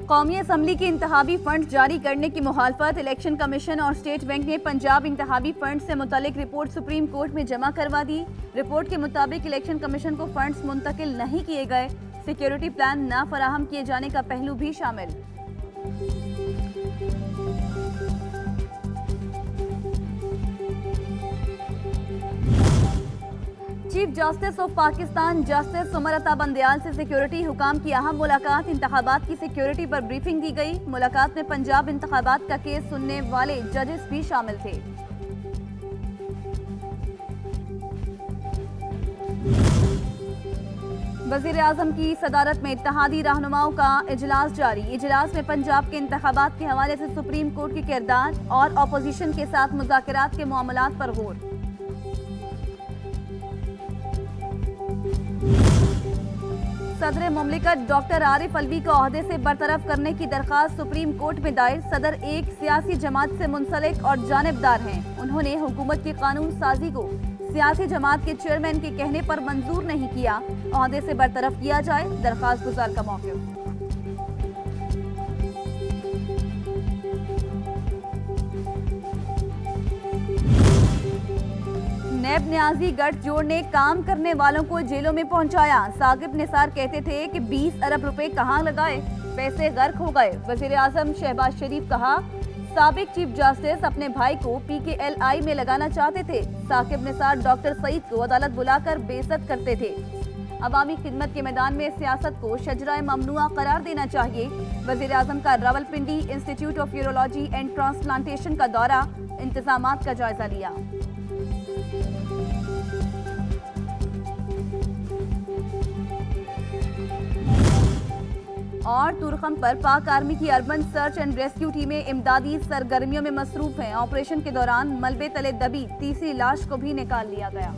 कौमी असम्बली के इंतखाबी फंड जारी करने की मुखालफत। इलेक्शन कमीशन और स्टेट बैंक ने पंजाब इंतखाबी फंड से मुतालिक रिपोर्ट सुप्रीम कोर्ट में जमा करवा दी। रिपोर्ट के मुताबिक इलेक्शन कमीशन को फंड्स मुंतकिल नहीं किए गए। सिक्योरिटी प्लान न फराहम किए जाने का पहलू भी शामिल। Chief justice of Pakistan justice Umar Ata Bandial से सिक्योरिटी हुकाम की अहम मुलाकात। इंतखाबात की सिक्योरिटी पर ब्रीफिंग दी गई। मुलाकात में पंजाब इंतखाबात का केस सुनने वाले जजेस भी शामिल थे। वजीर आजम की सदारत में इत्तेहादी रहनुमाओं का इजलास जारी। इजलास में पंजाब के इंतखाबात के हवाले से सुप्रीम कोर्ट के किरदार और अपोजिशन के साथ मुज़ाकरात के मामलात पर गौर। सदर मुमलिकत डॉक्टर आरिफ अलवी को ओहदे से बरतरफ करने की दरखास्त सुप्रीम कोर्ट में दायर। सदर एक सियासी जमात से मुंसलिक और जानिबदार हैं। उन्होंने हुकूमत की कानून साजी को सियासी जमात के चेयरमैन के कहने पर मंजूर नहीं किया। ओहदे से बरतरफ किया जाए, दरखास्त गुजार का मौक़िफ़। नैब न्याजी गठजोड़ ने काम करने वालों को जेलों में पहुंचाया। साकिब निसार कहते थे कि 20 अरब रुपए कहां लगाए, पैसे गर्क हो गए। वजीर आजम शहबाज शरीफ कहा, साबिक चीफ जस्टिस अपने भाई को PKLI में लगाना चाहते थे। साकिब निसार डॉक्टर सईद को अदालत बुलाकर बेइज्जत करते थे। अवामी खिदमत के मैदान में सियासत को शजराए ममनुआ करार देना चाहिए। वजीर आजम का Rawalpindi institute of urology and transplantation का दौरा, इंतजामात का जायजा लिया। और तुरखम पर पाक आर्मी की अर्बन सर्च एंड रेस्क्यू टीमें इमदादी सरगर्मियों में मसरूफ हैं। ऑपरेशन के दौरान मलबे तले दबी तीसरी लाश को भी निकाल लिया गया।